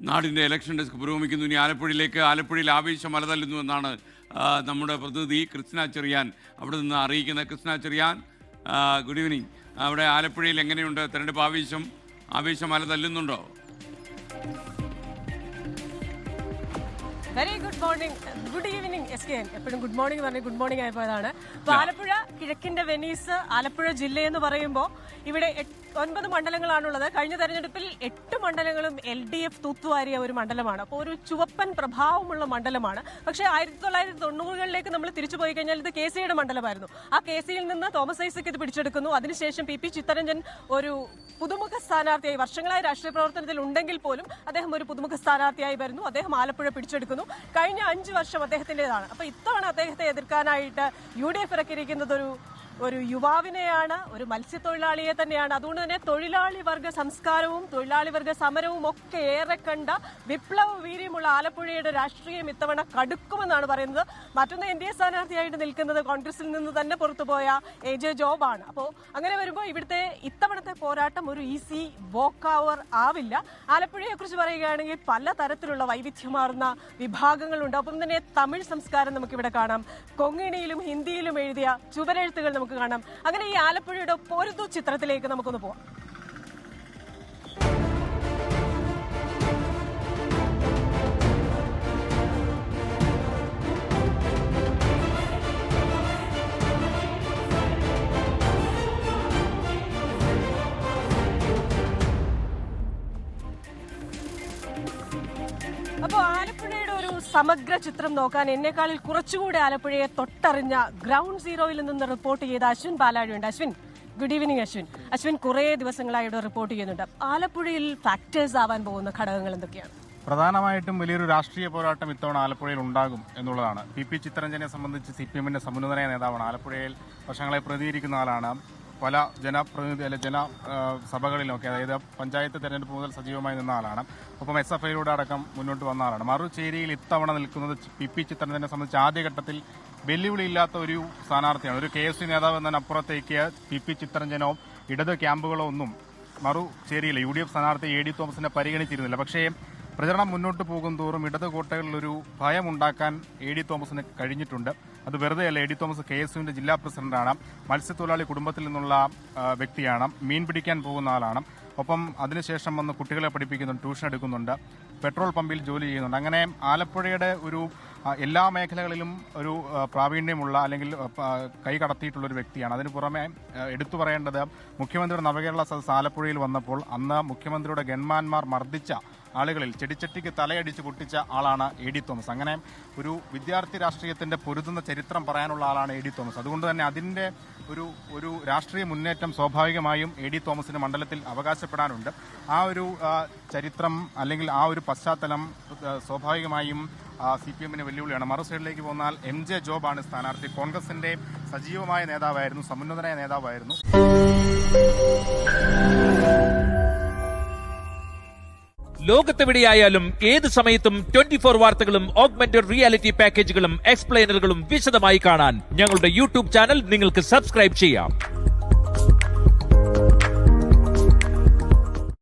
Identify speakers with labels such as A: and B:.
A: നാടിൻ്റെ election desk പുരോഗമിക്കുന്നു. ഇനി ആലപ്പുഴയിൽ ആവേശം അലതല്ലുന്നു എന്നാണ് നമ്മുടെ പ്രതിനിധി കൃഷ്ണ ചെറിയാൻ അവിടെ നിന്ന് അറിയിക്കുന്നത്. Krishna Cheriyan, good evening. അവിടെ ആലപ്പുഴയിൽ എങ്ങനെയുണ്ട് തെരഞ്ഞെടുപ്പ് ആവേശം അലതല്ലുന്നുണ്ടോ?
B: Very good morning, good evening SKN. എപ്പോഴും ഗുഡ് മോർണിംഗ് പറഞ്ഞ് ഗുഡ് മോർണിംഗ് ആയപ്പോഴാണ്. അപ്പോൾ ആലപ്പുഴ കിഴക്കിന്റെ വെനീസ്, ആലപ്പുഴ ജില്ലയെന്ന് പറയുമ്പോൾ ഇവിടെ 9 മണ്ഡലങ്ങളാണുള്ളത്. കഴിഞ്ഞ തെരഞ്ഞെടുപ്പിൽ 8 മണ്ഡലങ്ങളും LDF തൂത്തുവാരിയ ഒരു മണ്ഡലമാണ്. അപ്പോൾ ഒരു ചുവപ്പൻ പ്രഭാവമുള്ള മണ്ഡലമാണ്. പക്ഷേ 1990കളിലേക്ക് നമ്മൾ തിരിച്ചു പോയി കഴിഞ്ഞാൽ ഇത് KCയുടെ മണ്ഡലമായിരുന്നു. ആ KCയിൽ നിന്ന് തോമസ് ഐസക് ഇത് പിടിച്ചെടുക്കുന്നു. അതിനുശേഷം PP ചിത്തരഞ്ജൻ ഒരു പുതുമുഖ സ്ഥാനാർത്ഥിയായി, വർഷങ്ങളായി രാഷ്ട്രീയ പ്രവർത്തനത്തിൽ ഉണ്ടെങ്കിൽ പോലും അദ്ദേഹം ഒരു പുതുമുഖ സ്ഥാനാർത്ഥിയായി വരുന്നു. അദ്ദേഹം ആലപ്പുഴ പിടിച്ചെടുക്കുന്നു. കഴിഞ്ഞ 5 വർഷം അദ്ദേഹത്തിൻ്റെതാണ്. അപ്പോൾ ഇത്തവണ അദ്ദേഹത്തെ എതിർക്കാനായിട്ട് UDF ഇറക്കിയിരിക്കുന്നത് ഒരു യുവാവിനെയാണ്, ഒരു മത്സ്യത്തൊഴിലാളിയെ തന്നെയാണ്. അതുകൊണ്ട് തന്നെ തൊഴിലാളി വർഗ സംസ്കാരവും തൊഴിലാളി വർഗ സമരവും ഒക്കെ ഏറെ കണ്ട വിപ്ലവ വീര്യമുള്ള ആലപ്പുഴയുടെ രാഷ്ട്രീയം ഇത്തവണ കടുക്കുമെന്നാണ് പറയുന്നത്. മറ്റൊന്ന് NDA സ്ഥാനാർത്ഥിയായിട്ട് നിൽക്കുന്നത് കോൺഗ്രസിൽ നിന്ന് തന്നെ പുറത്തുപോയ AJ ജോബാണ്. അപ്പോൾ അങ്ങനെ വരുമ്പോൾ ഇവിടുത്തെ ഇത്തവണത്തെ പോരാട്ടം ഒരു ഈസി വോക്ക് ഓവർ ആവില്ല. ആലപ്പുഴയെ കുറിച്ച് പറയുകയാണെങ്കിൽ പല തരത്തിലുള്ള വൈവിധ്യമാർന്ന വിഭാഗങ്ങളുണ്ട്. ഒപ്പം തന്നെ തമിഴ് സംസ്കാരം നമുക്കിവിടെ കാണാം. കൊങ്ങിണിയിലും ഹിന്ദിയിലും എഴുതിയ ചുവരെഴുത്തുകൾ നമുക്ക് കാണാം. അങ്ങനെ ഈ ആലപ്പുഴയുടെ പൊരുതു ചിത്രത്തിലേക്ക് നമുക്കൊന്ന് പോവാം. അപ്പോൾ ആലപ്പുഴയുടെ ഒരു സമഗ്ര ചിത്രം നോക്കാൻ എന്നെക്കാളിൽ കുറച്ചുകൂടി ആലപ്പുഴയെ തൊട്ടറിഞ്ഞ ഗ്രൗണ്ട് സീറോയിൽ നിന്ന് റിപ്പോർട്ട് ചെയ്ത അശ്വിൻ പാലാഴിയുണ്ട്. Ashwin, good evening. അശ്വിൻ കുറേ ദിവസങ്ങളായി ഇവിടെ റിപ്പോർട്ട് ചെയ്യുന്നുണ്ട്. ആലപ്പുഴയിൽ ഫാക്ടേഴ്സ് ആവാൻ പോകുന്ന ഘടകങ്ങൾ എന്തൊക്കെയാണ്?
C: പ്രധാനമായിട്ടും വലിയൊരു രാഷ്ട്രീയ പോരാട്ടം ഇത്തവണ ആലപ്പുഴയിൽ ഉണ്ടാകും എന്നുള്ളതാണ്. PP ചിത്തരഞ്ജനെ സംബന്ധിച്ച് CPM-ന്റെ സമുന്നതനായ നേതാവാണ്. ആലപ്പുഴയിൽ വർഷങ്ങളെ പ്രതികരിക്കുന്ന ആളാണ്. പല ജനസഭകളിലൊക്കെ, അതായത് പഞ്ചായത്ത് തെരഞ്ഞെടുപ്പ് മുതൽ സജീവമായി നിന്ന ആളാണ്. ഒപ്പം SFIയിലൂടെ അടക്കം മുന്നോട്ട് വന്ന ആളാണ്. മറുചേരിയിൽ ഇത്തവണ നിൽക്കുന്നത് PP ചിത്തരഞ്ജനെ സംബന്ധിച്ച് ആദ്യഘട്ടത്തിൽ വെല്ലുവിളിയില്ലാത്ത ഒരു സ്ഥാനാർത്ഥിയാണ്. ഒരു KSU നേതാവ് എന്നതിനപ്പുറത്തേക്ക് PP ചിത്തരഞ്ജനോ ഇടത് ക്യാമ്പുകളോ ഒന്നും മറുചേരിയിലെ UDF സ്ഥാനാർത്ഥി AD തോമസിനെ പരിഗണിച്ചിരുന്നില്ല. പക്ഷേ പ്രചരണം മുന്നോട്ട് പോകും തോറും ഇടത് കോട്ടകളിലൊരു ഭയമുണ്ടാക്കാൻ AD തോമസിന് കഴിഞ്ഞിട്ടുണ്ട്. അത് വെറുതെയല്ല. AD തോമസ് KSUവിന്റെ ജില്ലാ പ്രസിഡന്റാണ്. മത്സ്യത്തൊഴിലാളി കുടുംബത്തിൽ നിന്നുള്ള വ്യക്തിയാണ്. മീൻ പിടിക്കാൻ പോകുന്ന ആളാണ്. ഒപ്പം അതിനുശേഷം വന്ന് കുട്ടികളെ പഠിപ്പിക്കുന്നുണ്ട്, ട്യൂഷൻ എടുക്കുന്നുണ്ട്, പെട്രോൾ പമ്പിൽ ജോലി ചെയ്യുന്നുണ്ട്. അങ്ങനെ ആലപ്പുഴയുടെ ഒരു എല്ലാ മേഖലകളിലും ഒരു പ്രാവീണ്യമുള്ള അല്ലെങ്കിൽ കൈ കടത്തിയിട്ടുള്ള ഒരു വ്യക്തിയാണ്. അതിന് പുറമെ എടുത്തു പറയേണ്ടത് മുഖ്യമന്ത്രിയുടെ നവകേരള സദസ്സ് ആലപ്പുഴയിൽ വന്നപ്പോൾ അന്ന് മുഖ്യമന്ത്രിയുടെ ഗൺമാന്മാർ മർദ്ദിച്ച ആളുകളിൽ ചെടിച്ചട്ടിക്ക് തലയടിച്ച് പൊട്ടിച്ച ആളാണ് AD തോമസ്. അങ്ങനെ ഒരു വിദ്യാർത്ഥി രാഷ്ട്രീയത്തിന്റെ പൊരുതുന്ന ചരിത്രം പറയാനുള്ള ആളാണ് AD തോമസ്. അതുകൊണ്ട് തന്നെ അതിന്റെ ഒരു രാഷ്ട്രീയ മുന്നേറ്റം സ്വാഭാവികമായും AD തോമസിന് മണ്ഡലത്തിൽ അവകാശപ്പെടാനുണ്ട്. ആ ഒരു ചരിത്രം അല്ലെങ്കിൽ ആ ഒരു പശ്ചാത്തലം സ്വാഭാവികമായും CPM-ന് വെല്ലുവിളിയാണ്. മറുസൈഡിലേക്ക് പോന്നാൽ MJ ജോബാണ് സ്ഥാനാർത്ഥി. കോൺഗ്രസിന്റെ സജീവമായ നേതാവായിരുന്നു, സമുന്നതനായ നേതാവായിരുന്നു.
D: ലോകത്തെവിടെയായാലും ഏത് സമയത്തും 24 വാർത്തകളും ഓഗ്മെന്റഡ് റിയാലിറ്റി പാക്കേജുകളും എക്സ്പ്ലെയിനറുകളും വിശദമായി കാണാൻ ഞങ്ങളുടെ YouTube ചാനൽ നിങ്ങൾക്ക് സബ്സ്ക്രൈബ് ചെയ്യാം.